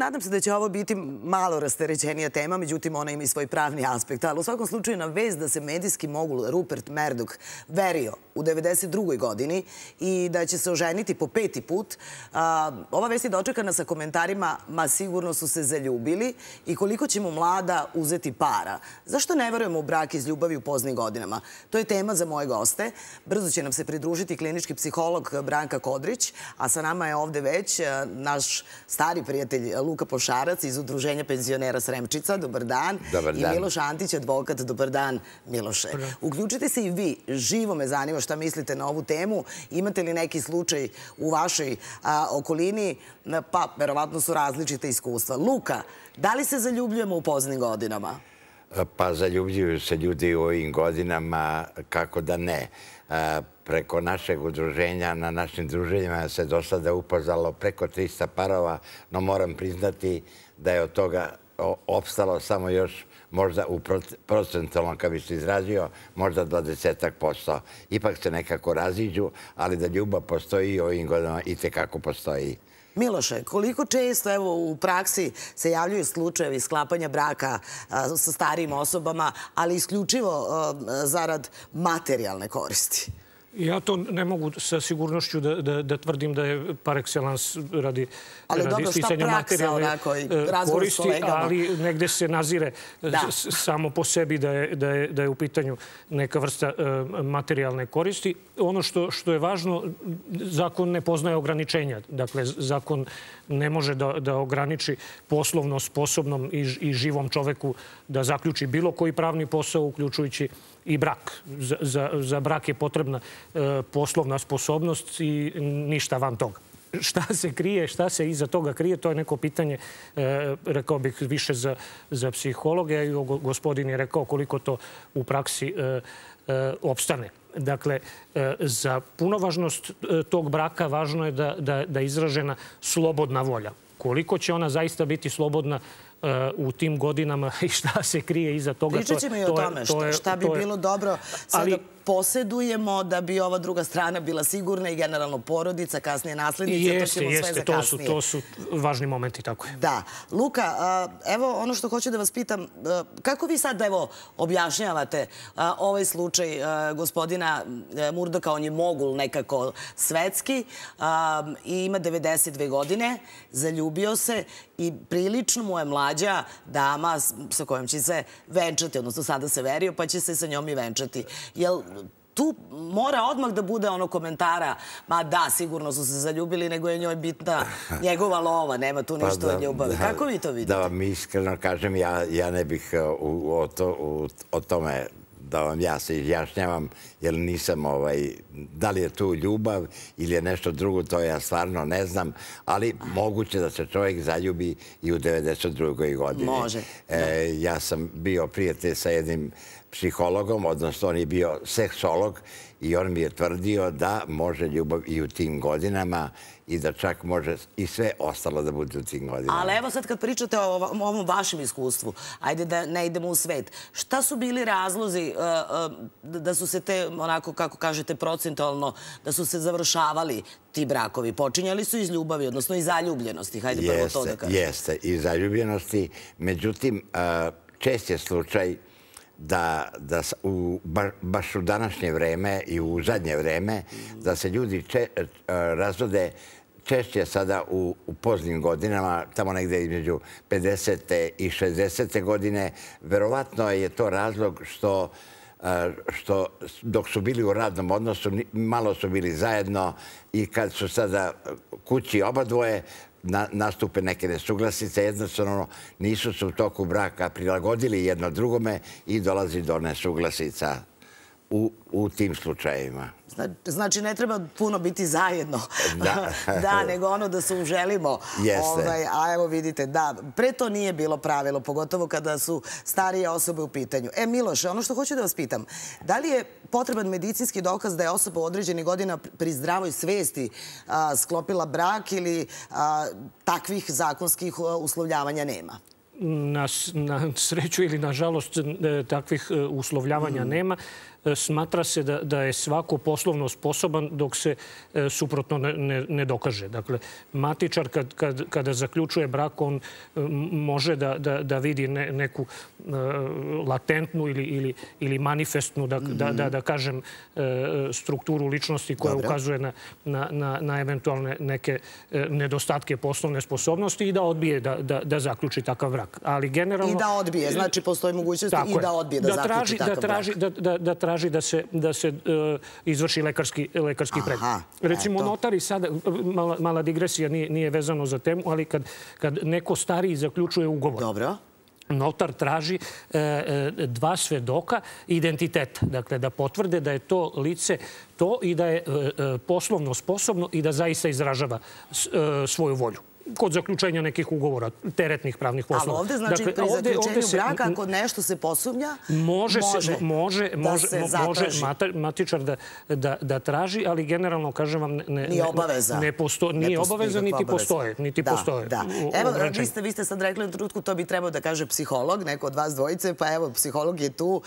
nadam se da će ovo biti malo rasterećenija tema, međutim ona ima i svoj pravni aspekt. Ali u svakom slučaju na vest da se medijski mogul Rupert Murdoch verio u 92. godini i da će se oženiti po 5. put, ova vest je dočekana sa komentarima ma sigurno su se zaljubili i koliko će mu mlada uzeti para. Zašto ne verujemo u brak iz ljubavi u poznim godinama? To je tema za moje goste. Brzo će nam se pridružiti klinički psiholog Branka Kodrić, a sa nama je ovde već naš stari prijatelj Luka Pošarac iz Udruženja penzionera Sremčica. Dobar dan. Dobar dan. I Miloš Antić, advokat. Dobar dan, Miloše. Uključite se i vi. Živo me zanima šta mislite na ovu temu. Imate li neki slučaj u vašoj okolini? Pa, verovatno su različite iskustva. Luka, da li se zaljubljujemo u poznim godinama? Pa zaljubljuju se ljudi u ovim godinama, kako da ne. Preko našeg udruženja, na našim druženjima se do sada upoznalo preko 300 parova, no moram priznati da je od toga opstalo samo još možda u procentualno, kad bi se izrazio, možda 20%. Ipak se nekako raziđu, ali da ljubav postoji u ovim godinama i tekako postoji. Miloše, koliko često evo, u praksi se javljaju slučajevi sklapanja braka sa starijim osobama, ali isključivo zarad materijalne koristi? Ja to ne mogu sa sigurnošću da tvrdim da je par excellence radi isticanja materijalne koristi, ali negde se nazire samo po sebi da je u pitanju neka vrsta materijalne koristi. Ono što je važno, zakon ne poznaje ograničenja. Dakle, zakon ne može da ograniči poslovno sposobnom i živom čoveku da zaključi bilo koji pravni posao, uključujući i brak. Za brak je potrebna poslovna sposobnost i ništa van toga. Šta se krije, šta se iza toga krije, to je neko pitanje, rekao bih, više za psihologe. Gospodin je rekao koliko to u praksi opstane. Dakle, za punovažnost tog braka važno je da je izražena slobodna volja. Koliko će ona zaista biti slobodna u tim godinama i šta se krije iza toga. Pričat ćemo i o tome šta bi bilo dobro sada posedujemo da bi ova druga strana bila sigurna i generalno porodica, kasnije naslednice, to ćemo sve za kasnije. To su važni momenti, tako je. Da. Luka, evo ono što hoću da vas pitam, kako vi sad evo objašnjavate ovaj slučaj gospodina Murdocha, on je mogul nekako svetski i ima 92 godine, zaljubio se i prilično mu je mlađa dama sa kojom će se venčati, odnosno sada se verio, pa će se sa njom i venčati. Jel tu mora odmah da bude ono komentara, ma da, sigurno su se zaljubili, nego je njoj bitna njegova lova, nema tu ništa od ljubavi. Kako vi to vidite? Da vam iskreno kažem, ja ne bih o tome da vam ja se izjašnjavam, jer nisam, da li je tu ljubav ili je nešto drugo, to ja stvarno ne znam, ali moguće da se čovjek zaljubi i u 92. godini. Može. Ja sam bio prijatelj sa jednim psihologom, odnosno on je bio seksolog i on mi je tvrdio da može ljubav i u tim godinama i da čak može i sve ostalo da bude u tim godinama. Ali evo sad kad pričate o ovom vašem iskustvu, ajde da ne idemo u svet, šta su bili razlozi da su se te, onako kako kažete procentualno, da su se završavali ti brakovi? Počinjali su iz ljubavi, odnosno iz zaljubljenosti, hajde prvo to da kažem. Jeste, iz zaljubljenosti. Međutim, čest je slučaj da baš u današnje vreme i u zadnje vreme da se ljudi razvode češće sada u poznim godinama, tamo negde između 50. i 60. godine. Verovatno je to razlog što dok su bili u radnom odnosu, malo su bili zajedno i kad su sada kući oba dvoje, nastupe neke nesuglasice, jednostavno nisu se u toku braka prilagodili jedno drugome i dolazi do nesuglasica u tim slučajevima. Znači, ne treba puno biti zajedno, da, nego ono da se uželimo. Jeste. A evo vidite, da, pre to nije bilo pravilo, pogotovo kada su starije osobe u pitanju. Miloše, ono što hoću da vas pitam, da li je potreban medicinski dokaz da je osoba u određenih godina pri zdravoj svesti sklopila brak ili takvih zakonskih uslovljavanja nema? Na sreću ili na žalost takvih uslovljavanja nema. smatra se da je svako poslovno sposoban dok se suprotno ne dokaže. Dakle, matičar kada zaključuje brak, on može da vidi neku latentnu ili manifestnu, da kažem, strukturu ličnosti koja ukazuje na eventualne neke nedostatke poslovne sposobnosti i da odbije da zaključi takav brak. Ali generalno... I da odbije, znači postoji mogućnost i da odbije da zaključi takav brak. Da traži da se izvrši lekarski pregled. Recimo, notari sada, mala digresija, nije vezano za temu, ali kad neko stariji zaključuje ugovor, notar traži 2 svedoka identiteta. Dakle, da potvrde da je to lice to i da je poslovno sposobno i da zaista izražava svoju volju kod zaključenja nekih ugovora, teretnih pravnih poslova. Ali ovde, znači, pri zaključenju braka, ako nešto se posumnja, može matičar da traži, ali generalno, kažem vam, nije obaveza, niti postoje. Evo, vi ste sad rekli na trenutku, to bi trebao da kaže psiholog, neko od vas dvojice, pa evo, psiholog je tu.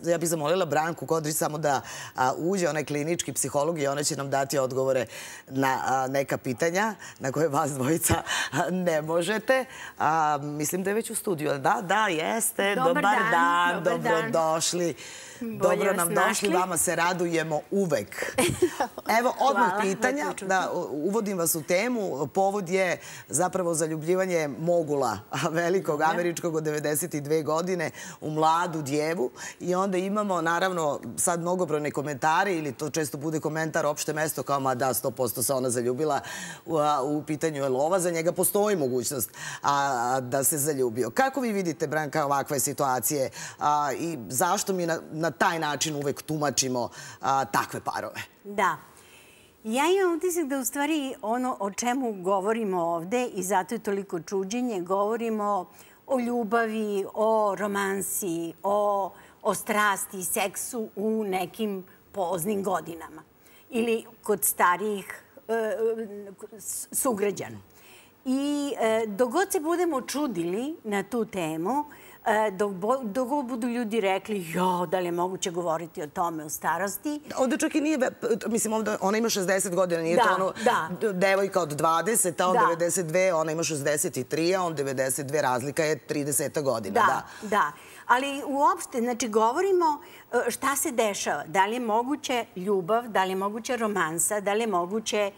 Ja bih zamolila Branku Kodrić samo da uđe, ona je klinički psiholog i ona će nam dati odgovore na neka pitanja na koje vas dvojice ne možete. Mislim da je već u studiju. Da, jeste. Dobar dan. Dobrodošli. Dobro nam došli. Vama se radujemo uvek. Evo, odmah pitanja. Uvodim vas u temu. Povod je zapravo zaljubljivanje mogula velikog američkog od 92 godine u mladu djevu. I onda imamo, naravno, sad mnogobrojne komentare ili to često bude komentar opšte mesto kao, ma da, 100% se ona zaljubila, u pitanju je lova. Za njega postoji mogućnost da se zaljubio. Kako vi vidite, Branka, ovakve situacije i zašto mi na taj način uvek tumačimo takve parove? Da. Ja imam utisak da u stvari ono o čemu govorimo ovde, i zato je toliko čuđenje, govorimo o ljubavi, o romansi, o strasti i seksu u nekim poznim godinama ili kod starijih sugrađana. I dok god se budemo čudili na tu temu, dok god budu ljudi rekli, da li je moguće govoriti o tome u starosti. Ovdje čak i nije, mislim, ona ima 60 godina, nije to ono devojka od 20, a on 92, ona ima 63, a on 92, razlika je 30 godina. Da. Ali uopšte, znači, govorimo šta se dešava. Da li je moguće ljubav, da li je moguće romansa, da li je moguće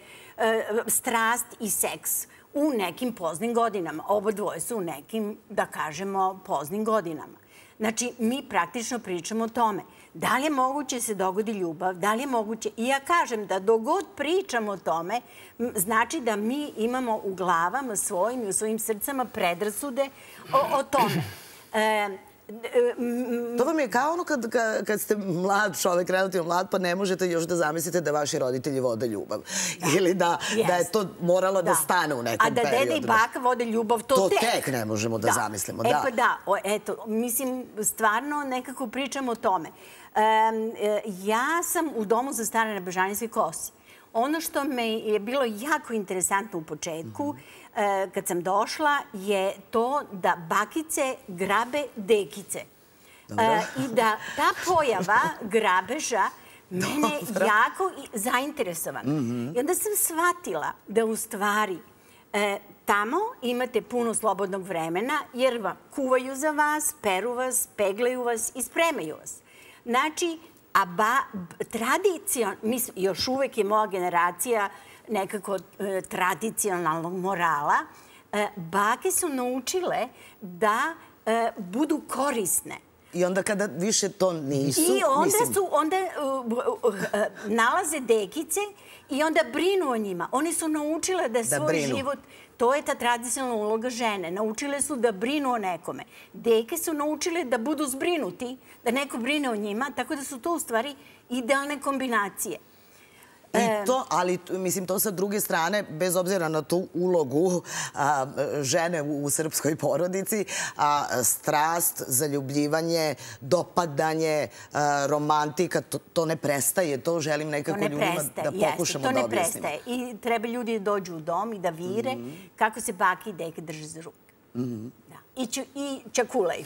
strast i seks u nekim poznim godinama. Oba dvoje su u nekim, da kažemo, poznim godinama. Znači, mi praktično pričamo o tome. Da li je moguće se dogodi ljubav, da li je moguće... I ja kažem da dok god pričamo o tome, znači da mi imamo u glavama svojim i u svojim srcama predrasude o tome. To vam je kao ono kad ste mlad čovek, relativno mlad, pa ne možete još da zamislite da vaši roditelji vode ljubav. Ili da je to moralo da stane u nekom periodu. A da dede i baka vode ljubav, to tek ne možemo da zamislimo. E pa da, eto, mislim, stvarno nekako pričamo o tome. Ja sam u domu za stare na Bežanijskoj kosi. Ono što me je bilo jako interesantno u početku, kad sam došla, je to da bakice grabe dekice. I da ta pojava grabeža mene jako zainteresovala. I onda sam shvatila da u stvari tamo imate puno slobodnog vremena jer vam kuvaju za vas, peru vas, peglaju vas i spremaju vas. Znači, još uvek je moja generacija nekako tradicionalnog morala. Bake su naučile da budu korisne. I onda kada više to nisu... I onda nalaze dekice i onda brinu o njima. One su naučile da svoj život... To je ta tradicionalna uloga žene. Naučile su da brinu o nekome. Deke su naučile da budu zbrinuti, da neko brine o njima, tako da su to u stvari idealne kombinacije. Ali, mislim, to sa druge strane, bez obzira na tu ulogu žene u srpskoj porodici, strast, zaljubljivanje, dopadanje, romantika, to ne prestaje. To želim nekako ljudima da pokušamo da objasnimo. To ne prestaje. I treba ljudi da dođu u dom i da vire kako se bake i deke drže za ruke. I čakulaju.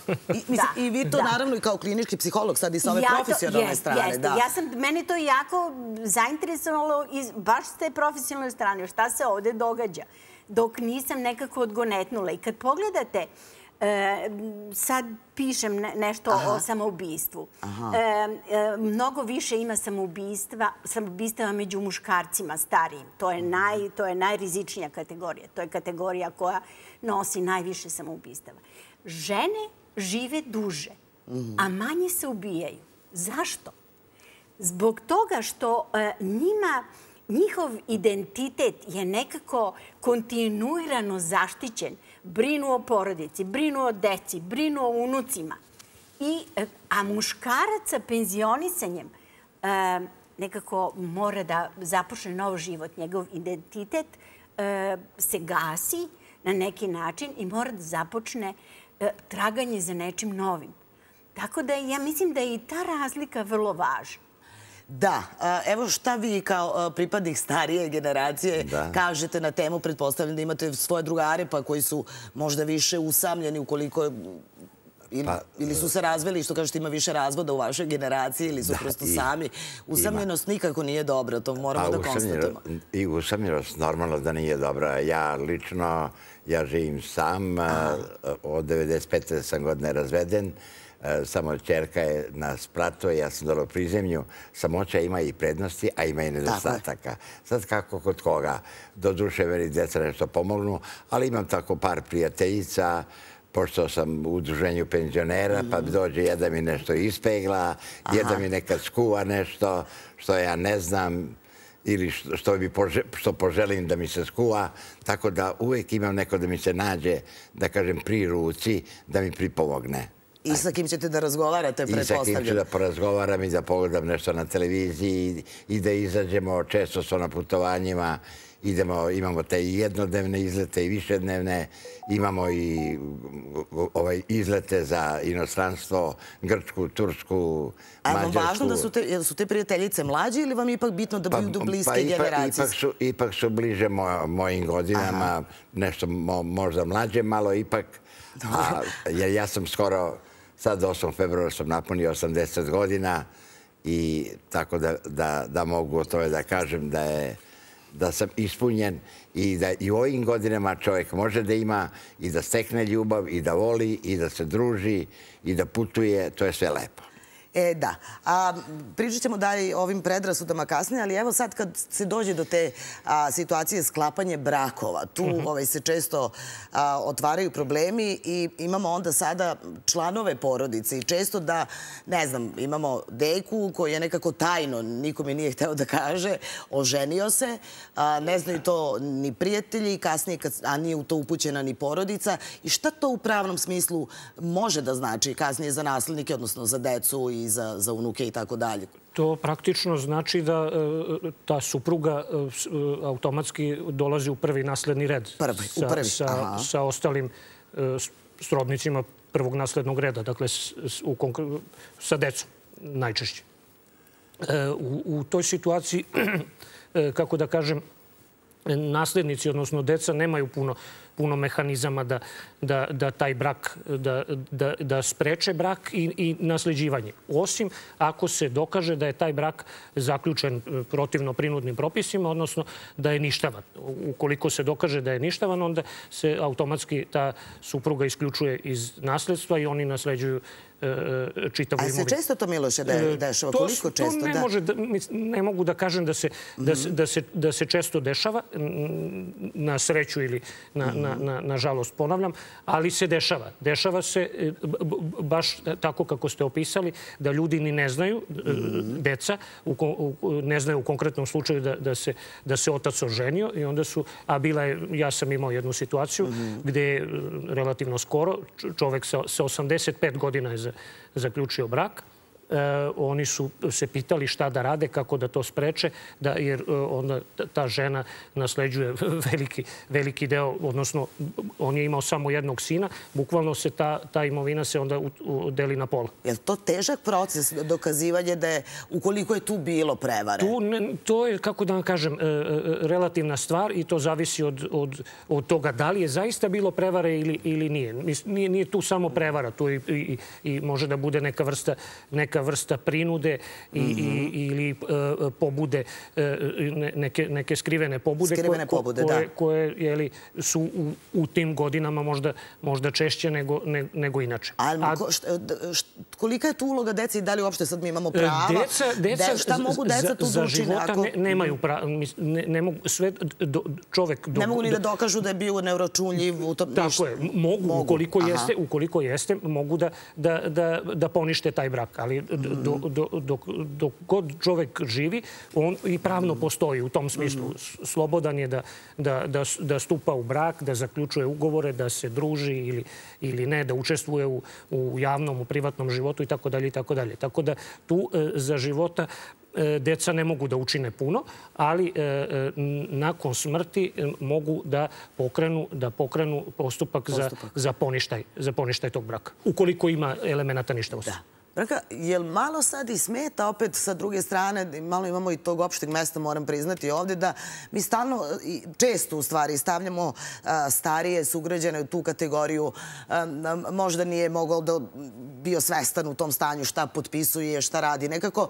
I vi to naravno i kao klinički psiholog sad i sa ove profesionalne strane. Jeste. Mene to jako zainteresovalo baš s te profesionalne strane. Šta se ovde događa? Dok nisam nekako odgonetnula. I kad pogledate, sad pišem nešto o samoubistvu. Mnogo više ima samoubistava među muškarcima starijim. To je najrizičnija kategorija. To je kategorija koja nosi najviše samoubistava. Žene žive duže, a manje se ubijaju. Zašto? Zbog toga što njihov identitet je nekako kontinuirano zaštićen. Brinu o porodici, brinu o deci, brinu o unucima. A muškarac sa penzionisanjem nekako mora da započne nov život. Njegov identitet se gasi na neki način i mora da započne traganje za nečim novim. Tako da ja mislim da je i ta razlika vrlo važna. Da. Evo šta vi kao pripadnik starije generacije kažete na temu, pretpostavljam da imate svoje drugare pa koji su možda više usamljeni ukoliko ili su se razveli, što kažete ima više razvoda u vašoj generaciji ili su prosto sami. Usamljenost nikako nije dobra, to moramo da konstatujemo. I usamljenost normalno da nije dobra. Ja lično, ja živim sam, od 95. sam godine razveden. Samo čerka je na spratu, ja sam dole u prizemlju. Samoća ima i prednosti, a ima i nedostataka. Sad kako kod koga? Do duše meni djeca nešto pomognu, ali imam tako par prijateljica, pošto sam u udruženju penzionera, pa dođe jedan mi nešto ispegla, jedan mi nekad skuva nešto što ja ne znam ili što poželim da mi se skuva. Tako da uvijek imam neko da mi se nađe, da kažem, pri ruci, da mi pripomogne. I sa kim ćete da razgovarate, pretpostavljam? I sa kim ću da porazgovaram i da pogledam nešto na televiziji i da izađemo, često su na putovanjima, imamo te jednodnevne izlete i višednevne, imamo i izlete za inostranstvo, Grčku, Tursku, Mađarsku. A važno da su te prijateljice mlađe ili vam je ipak bitno da budu bliske generacije? Ipak su bliže mojim godinama, nešto možda mlađe, malo ipak, jer ja sam skoro, sad 8. februara sam napunio 80 godina i tako da mogu o tome da kažem da sam ispunjen i da i u ovim godinama čovjek može da ima i da stekne ljubav i da voli i da se druži i da putuje, to je sve lepo. Da. Pričat ćemo dalje o ovim predrasudama kasnije, ali evo sad kad se dođe do te situacije sklapanje brakova, tu se često otvaraju problemi i imamo onda sada članove porodice i često da, ne znam, imamo dejku koji je nekako tajno, nikome nije hteo da kaže, oženio se, ne znaju to ni prijatelji, kasnije, a nije u to upućena ni porodica. I šta to u pravnom smislu može da znači kasnije za naslednike, odnosno za decu i za unuke i tako dalje? To praktično znači da ta supruga automatski dolazi u prvi nasledni red sa ostalim srodnicima prvog naslednog reda, dakle sa decom najčešće. U toj situaciji, kako da kažem, naslednici, odnosno deca, nemaju puno mehanizama da taj brak, da spreče brak i nasleđivanje. Osim ako se dokaže da je taj brak zaključen protivno prinudnim propisima, odnosno da je ništavan. Ukoliko se dokaže da je ništavan, onda se automatski ta supruga isključuje iz nasledstva i oni nasleđuju čitavu imovinu. A se često to, Miloše, dešava? Koliko često? Ne mogu da kažem da se često dešava, na sreću ili na žalost, ponavljam, ali se dešava. Dešava se baš tako kako ste opisali, da ljudi ni ne znaju, deca, ne znaju u konkretnom slučaju da se otac oženio i onda su, ja sam imao jednu situaciju gde je relativno skoro čovek sa 85 godina je zaključio brak oni su se pitali šta da rade, kako da to spreče, jer onda ta žena nasleđuje veliki deo, odnosno on je imao samo jednog sina, bukvalno se ta imovina se onda deli na pola. Je li to težak proces dokazivanja da je, ukoliko je tu bilo prevare? To je, kako da vam kažem, relativna stvar i to zavisi od toga da li je zaista bilo prevare ili nije. Nije tu samo prevara, tu i može da bude neka vrsta prinude ili pobude, neke skrivene pobude koje su u tim godinama možda češće nego inače. Kolika je tu uloga dece i da li uopšte sad mi imamo prava? Šta mogu deca tu da učine? Za života nemaju prava. Čovek... Ne mogu ni da dokažu da je bio neuročunljiv. Tako je. Mogu. Ukoliko jeste, mogu da ponište taj brak. Ali dok god čovek živi, on i pravno postoji u tom smislu. Slobodan je da stupa u brak, da zaključuje ugovore, da se druži ili ne, da učestvuje u javnom, u privatnom životu itd. Tako da tu za života deca ne mogu da učine puno, ali nakon smrti mogu da pokrenu postupak za poništaj tog braka. Ukoliko ima elemenata ništavosti. Branka, je li malo sad i smeta opet sa druge strane, malo imamo i tog opšteg mesta, moram priznati ovdje, da mi stalno, često u stvari, stavljamo starije sugrađane u tu kategoriju, možda nije mogao da bio svestan u tom stanju šta potpisuje, šta radi. Nekako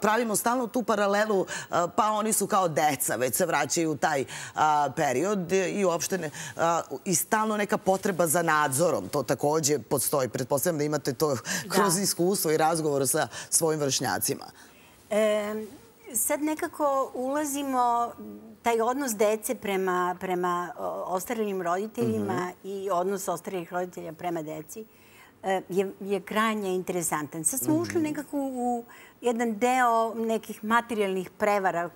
pravimo stalno tu paralelu, pa oni su kao deca, već se vraćaju u taj period i uopšte i stalno neka potreba za nadzorom. To također postoji. Pretpostavljam da imate to kroz iskustvo i razgovor sa svojim vršnjacima. Sad nekako ulazimo, taj odnos dece prema ostarelim roditeljima i odnos ostarelih roditelja prema deci je krajnje interesantan. Sad smo ušli nekako u jedan deo nekih materijalnih prevara.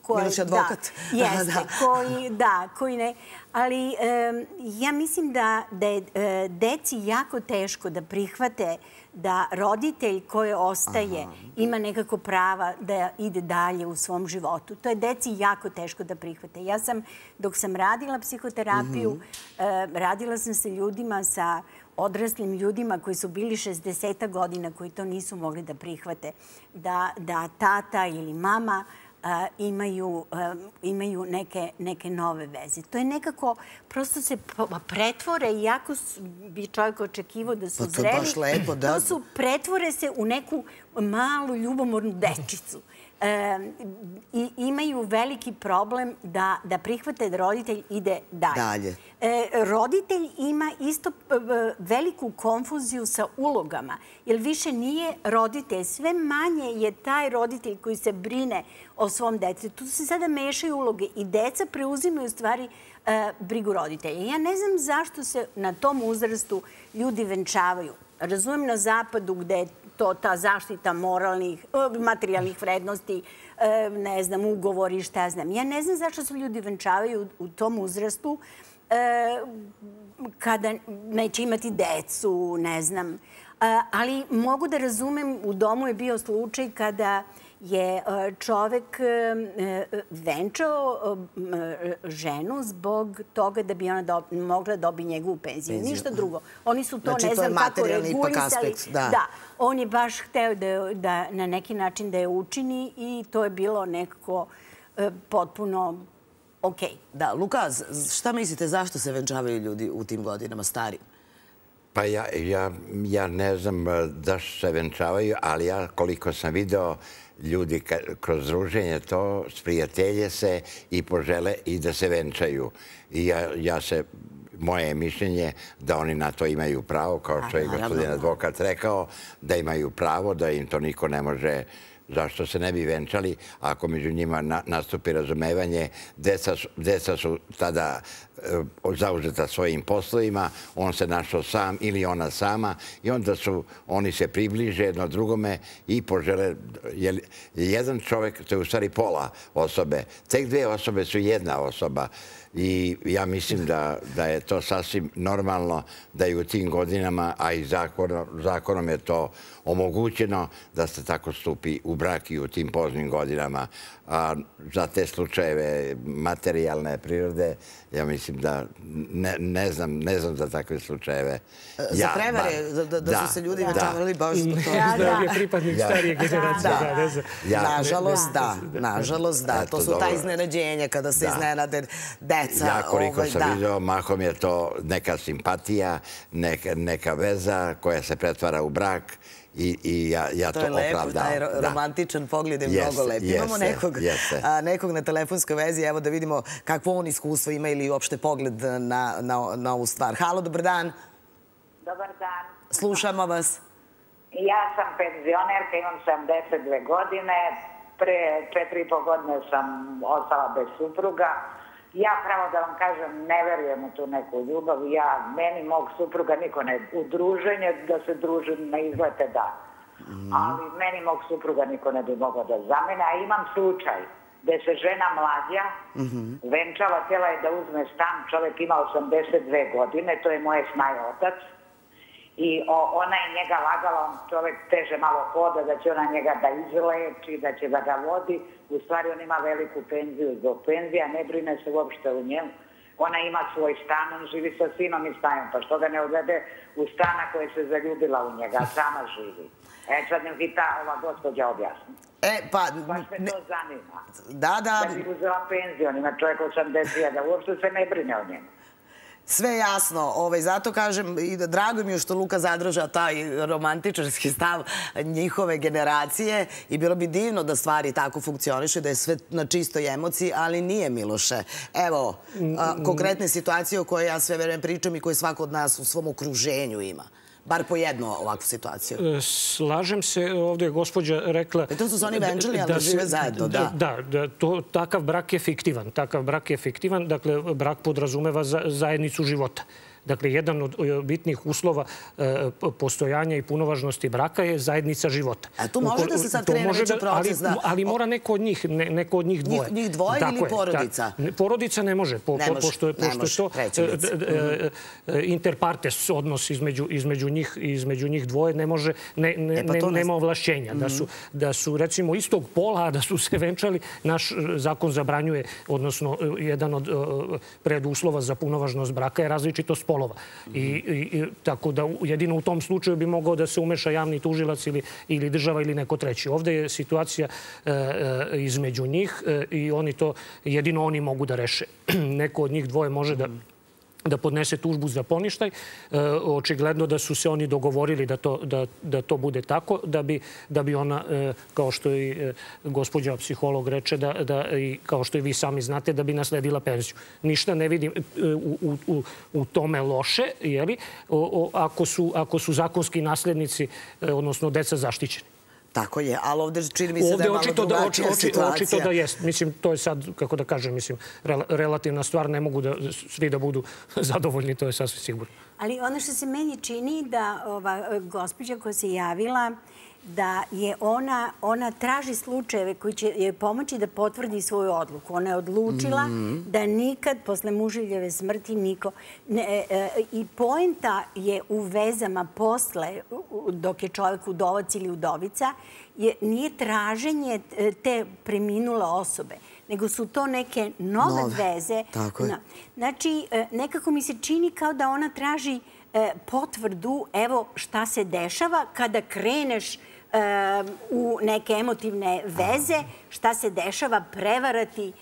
Miloš je advokat. Jeste, koji ne. Ali ja mislim da je deci jako teško da prihvate da roditelj koji ostaje ima nekako prava da ide dalje u svom životu. To je deci jako teško da prihvate. Ja sam, dok sam radila psihoterapiju, radila sam sa ljudima, sa odraslim ljudima koji su bili 60 godina, koji to nisu mogli da prihvate, da tata ili mama imaju neke nove veze. To je nekako, prosto se pretvore, iako bi čovjek očekivao da su zreli, pretvore se u neku malu ljubomornu dečicu. I imaju veliki problem da prihvate da roditelj ide dalje. Roditelj ima isto veliku konfuziju sa ulogama, jer više nije roditelj. Sve manje je taj roditelj koji se brine o svom detetu. Tu se sada mešaju uloge i deca preuzimaju u stvari brigu roditelja. Ja ne znam zašto se na tom uzrastu ljudi venčavaju. Razumem na zapadu gde je to ta zaštita materijalnih vrednosti, ne znam, ugovori, šta znam. Ja ne znam zašto se ljudi venčavaju u tom uzrastu kada neće imati decu, ne znam. Ali mogu da razumem, u domu je bio slučaj kada je čovek venčao ženu zbog toga da bi ona mogla dobiti njegovu penziju. Ništa drugo. Oni su to, ne znam kako, regulisali. Da, on je baš hteo da na neki način da je učini i to je bilo nekako potpuno okej. Da, Luka, šta mislite, zašto se venčavaju ljudi u tim godinama stari? Pa ja ne znam zašto se venčavaju, ali ja koliko sam video ljudi kroz druženje to sprijatelje se i požele i da se venčaju. I moje je mišljenje da oni na to imaju pravo, kao što je gospodin advokat rekao, da imaju pravo, da im to niko ne može. Zašto se ne bi venčali ako među njima nastupi razumevanje? Deca su tada zauzeta svojim poslovima, on se našao sam ili ona sama i onda oni se približe jedno drugome i požele. Jedan čovjek, to je u stvari pola osobe, tek dve osobe su jedna osoba I ja mislim da je to sasvim normalno da i u tim godinama, a i zakonom je to omogućeno, da se tako stupi u brak i u tim poznim godinama. A za te slučajeve materijalne prirode, ja mislim da ne znam za takve slučajeve. Za prevare, da su se ljudi večavali baš zbog toga. Da je pripadnik starije generacije. Nažalost, da. To su ta iznenađenja kada se iznenade deca. Ja koliko sam vidio, mahom je to neka simpatija, neka veza koja se pretvara u brak i ja to opravdam. To je lepo, taj romantičan pogled je mnogo lep. Imamo nekog na telefonskoj vezi, evo da vidimo kakvo on iskustvo ima ili uopšte pogled na ovu stvar. Halo, dobar dan. Dobar dan. Slušamo vas. Ja sam penzionerka, imam 72 godine. Pre 4,5 godine sam ostala bez supruga. Ja pravo da vam kažem, ne verujem u tu neku ljubav. Meni mog supruga niko ne... U druženje, da se družim na izlete, da. Ali meni mog supruga niko ne bi mogao da zamene. A imam slučaj gde se žena mladja venčala, htjela je da uzme stan. Čovjek ima 82 godine, to je moje snaj otac. I ona je njega lagala, on čovjek teže malo hoda, da će ona njega da izleči, da će da ga vodi. U stvari on ima veliku penziju zbog penzija, ne brine se uopšte u njemu. Ona ima svoj stan, on živi sa sinom i snajom, pa što ga ne odvede u stana koja se zaljubila u njega, a sama živi. Sad nam vi ova gospođa objasni. Baš me to zanima. Da bi uzela penziju, on ima čovjek 80.000, uopšte se ne brine o njemu. Sve jasno, zato kažem, drago mi je što Luka zadrža taj romantičarski stav njihove generacije i bilo bi divno da stvari tako funkcioniše, da je sve na čistoj emociji, ali nije, Miloše. Evo, konkretne situacije o kojoj ja sve vreme pričam i koje svako od nas u svom okruženju ima. Bar po jednu ovakvu situaciju. Slažem se, ovdje je gospođa rekla... To su oni venčali, ali žive zajedno, da. Da, takav brak je fiktivan. Takav brak je fiktivan, dakle, brak podrazumeva zajednicu života. Dakle, jedan od bitnih uslova postojanja i punovažnosti braka je zajednica života. A tu može da se sad krene već u proces, da? Ali mora neko od njih dvoje. Njih dvoje ili porodica? Porodica ne može, pošto je to inter partes odnos između njih dvoje, ne može, nema ovlašćenja. Da su, recimo, istog pola, da su se venčali, naš zakon zabranjuje, odnosno, jedan od preduslova za punovažnost braka je različitost polova. Tako da jedino u tom slučaju bi mogao da se umeša javni tužilac ili država ili neko treći. Ovdje je situacija između njih i jedino oni mogu da reše. Neko od njih dvoje može da podnese tužbu za poništaj. Očigledno da su se oni dogovorili da to bude tako, da bi ona, kao što i gospođa psiholog reče, i kao što i vi sami znate, da bi nasledila penziju. Ništa ne vidim u tome loše, ako su zakonski naslednici, odnosno deca, zaštićeni. Tako je, ali ovdje čini mi se da je malo drugačija situacija. Očito da jest. Mislim, to je sad, kako da kažem, relativna stvar. Ne mogu da svi da budu zadovoljni, to je sasvim sigurno. Ali ono što se meni čini da ova gospođa koja se javila, da je ona traži slučajeve koji će joj pomoći da potvrdi svoju odluku. Ona je odlučila da nikad posle muževljeve smrti niko... I poenta je u vezama posle, dok je čovjek udovac ili udovica, nije traženje te preminule osobe, nego su to neke nove veze. Znači, nekako mi se čini kao da ona traži potvrdu, evo šta se dešava kada kreneš u neke emotivne veze, šta se dešava, prevarati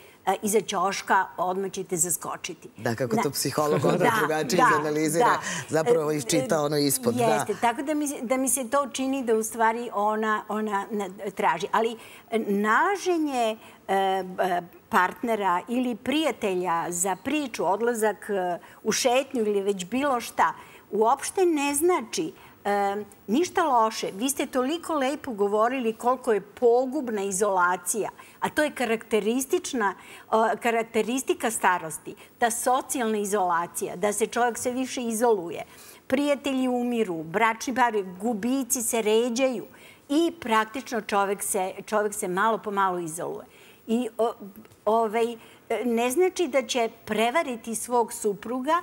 iza ćoška, odmah ćete zaskočiti. Da, kako to psiholog onda drugačije izanalizira, zapravo iščita ono ispod. Jeste, tako da mi se to čini da u stvari ona traži. Ali nalaženje partnera ili prijatelja za priču, odlazak u šetnju ili već bilo šta, uopšte ne znači ništa loše. Vi ste toliko lepo govorili koliko je pogubna izolacija, a to je karakteristika starosti. Ta socijalna izolacija, da se čovjek sve više izoluje. Prijatelji umiru, bračni parovi, gubici se ređaju i praktično čovjek se malo po malo izoluje. I ne znači da će prevariti svog supruga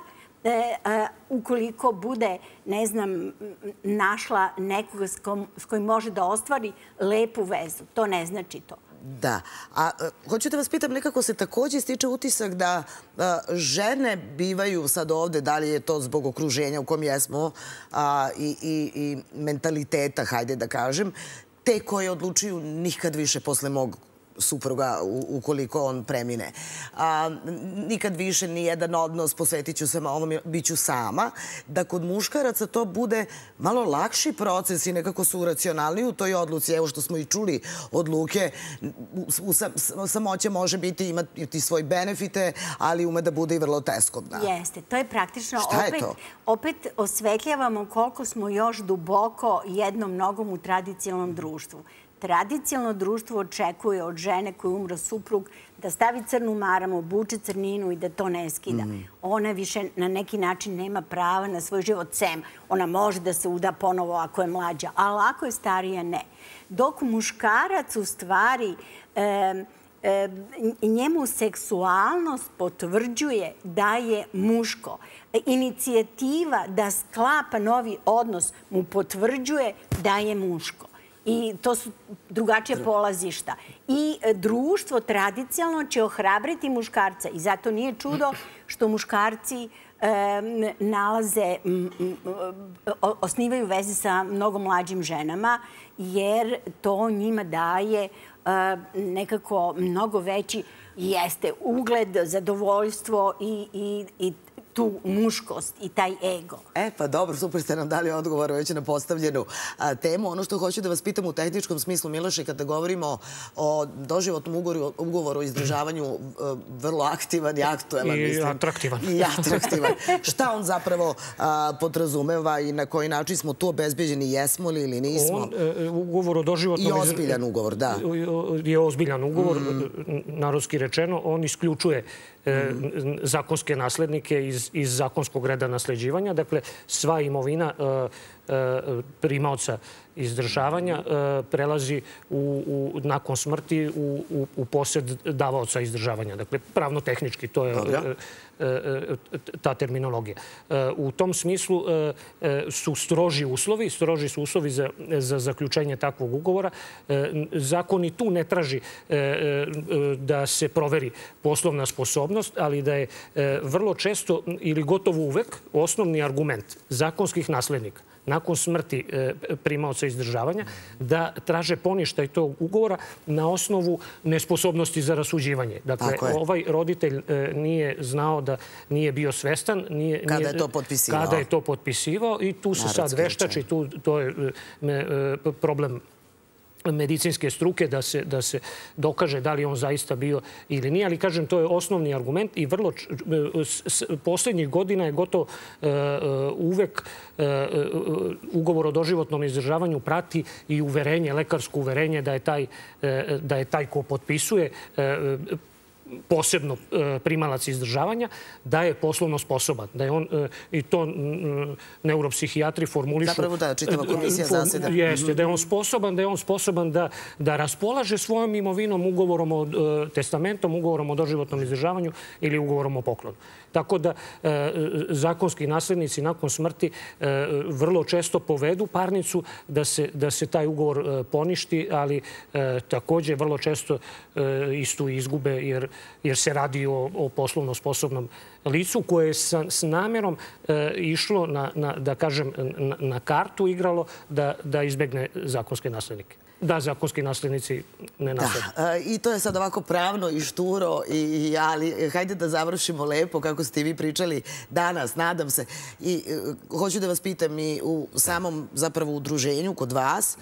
ukoliko bude, ne znam, našla nekoga s kojim može da ostvari lepu vezu. To ne znači to. Da. A hoću da vas pitam, nekako se takođe stiče utisak da žene bivaju sad ovde, da li je to zbog okruženja u kom jesmo i mentaliteta, hajde da kažem, te koje odlučuju nikad više posle mog supruga ukoliko on premine. Nikad više ni jedan odnos, posvetit ću se ovom, bit ću sama. Da kod muškaraca to bude malo lakši proces i nekako su racionalniji u toj odluci. Evo što smo i čuli od Luke, samoća može biti, imati svoje benefite, ali ume da bude i vrlo teskobna. Jeste, to je praktično, opet osvetljavamo koliko smo još duboko jednom nogom u tradicionalnom društvu. Tradicionalno društvo očekuje od žene koja umre suprug da stavi crnu maramu, obuče crninu i da to ne skida. Ona više na neki način nema prava na svoj život sem. Ona može da se uda ponovo ako je mlađa, ali ako je starija, ne. Dok muškarac u stvari njemu seksualnost potvrđuje da je muško. Inicijativa da sklapa novi odnos mu potvrđuje da je muško. I to su drugačija polazišta. I društvo tradicionalno će ohrabriti muškarca. I zato nije čudo što muškarci osnivaju veze sa mnogo mlađim ženama, jer to njima daje nekako mnogo veći ugled, zadovoljstvo i tu muškost i taj ego. Pa dobro, super ste nam dali odgovor već na postavljenu temu. Ono što hoću da vas pitam u tehničkom smislu, Miloše, kada govorimo o doživotnom ugovoru o izdržavanju, vrlo aktivan i aktuelan. I atraktivan. I atraktivan. Šta on zapravo podrazumeva i na koji način smo tu obezbeđeni, jesmo li ili nismo? Ugovor o doživotnom... I ozbiljan ugovor, da. Je ozbiljan ugovor, narodski rečeno. On isključuje zakonske naslednike iz zakonskog reda nasleđivanja. Dakle, sva imovina primaoca izdržavanja prelazi nakon smrti u posed davaoca izdržavanja. Dakle, pravno-tehnički, to je ta terminologija. U tom smislu su stroži su uslovi za zaključenje takvog ugovora. Zakon i tu ne traži da se proveri poslovna sposobnost, ali da je vrlo često ili gotovo uvek osnovni argument zakonskih naslednika nakon smrti primaoca izdržavanja da traže poništaj tog ugovora na osnovu nesposobnosti za rasuđivanje. Dakle, ovaj roditelj nije znao da nije bio svestan kada je to potpisivao i tu se sad veštači, to je problem medicinske struke da se dokaže da li on zaista bio ili nije. Ali, kažem, to je osnovni argument i vrlo poslednjih godina je gotovo uvek ugovor o doživotnom izdržavanju prati i uverenje, lekarsko uverenje da je taj ko potpisuje posebno primalac izdržavanja, da je poslovno sposoban. Da je on, i to neuropsihijatri formulišu... Zapravo da, čitava komisija zaseda. Jeste, da je on sposoban da raspolaže svojom imovinom, ugovorom o testamentom, ugovorom o doživotnom izdržavanju ili ugovorom o poklonu. Tako da zakonski naslednici nakon smrti vrlo često povedu parnicu da se taj ugovor poništi, ali takođe vrlo često istu izgube jer se radi o poslovno sposobnom licu koje je s namerom išlo, da kažem, na kartu igralo da izbegne zakonske naslednike. Da, zakonski naslednici ne naslede. Da, i to je sad ovako pravno i šturo, ali hajde da završimo lepo kako ste vi pričali danas, nadam se. I hoću da vas pitam i u samom zapravo udruženju kod vas,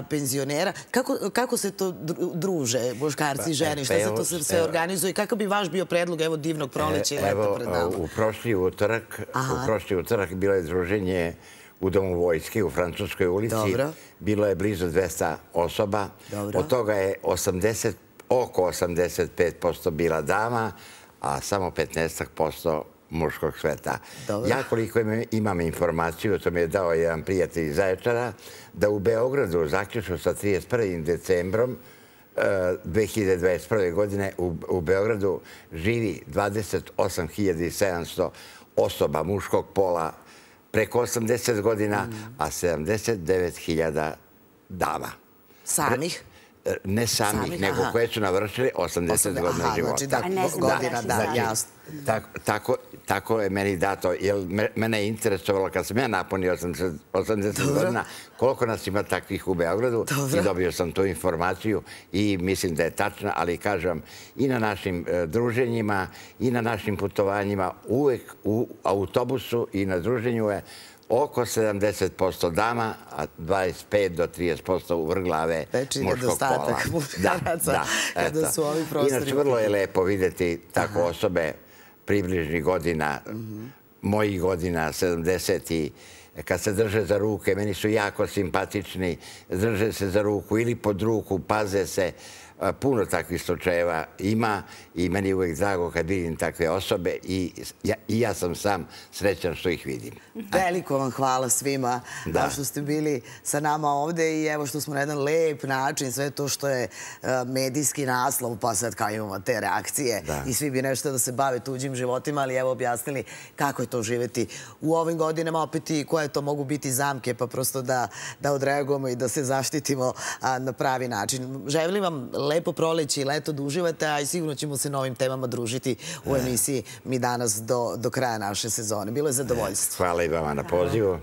penzionera, kako se to druže muškarci i žene, šta se to sve organizuje i kakav bi vaš bio predlog, evo, divnog proleća i leta pred nama? U prošli utorak bilo je druženje u Domu vojske u Francuskoj ulici. Bilo je blizu 200 osoba. Od toga je oko 85% bila dama, a samo 15% muškog sveta. Ja koliko imam informaciju, to mi je dao jedan prijatelj iz Zaječara, da u Beogradu zaključno sa 31. decembrom 2021. godine u Beogradu živi 28.700 osoba muškog pola preko 80 godina, a 79.000 dama. Samih? Ne samih, nego koje su navršili 80 godina života. Znači godina, da, jasno. Tako je meni dato, jer mene je interesovalo kad sam ja napunio 80 godina, koliko nas ima takvih u Beogradu i dobio sam tu informaciju i mislim da je tačna, ali kažem i na našim druženjima i na našim putovanjima uvek u autobusu i na druženju je oko 70% dama, a 25 do 30% u vrglave muškog pola. Muškaraca kada su ovi prostori. Inače, vrlo je lepo vidjeti tako osobe približnih godina, mojih godina, 70 i kad se drže za ruke, meni su jako simpatični, drže se za ruku ili pod ruku, paze se. Puno takvih slučajeva ima i meni je uvijek drago kad vidim takve osobe i ja sam sam srećan što ih vidim. Veliko vam hvala svima što ste bili sa nama ovde i evo što smo na jedan lep način, sve to što je medijski naslov, pa sad kao imamo te reakcije i svi bi nešto da se bave tuđim životima, ali evo objasnili kako je to živeti u ovim godinama, opet i koje to mogu biti zamke, pa prosto da odreagujemo i da se zaštitimo na pravi način. Želim vam lepo proleće i leto da uživate, a i sigurno ćemo se na ovim temama družiti u emisiji Mi danas do kraja naše sezone. Bilo je zadovoljstvo. Hvala i vama na pozivu.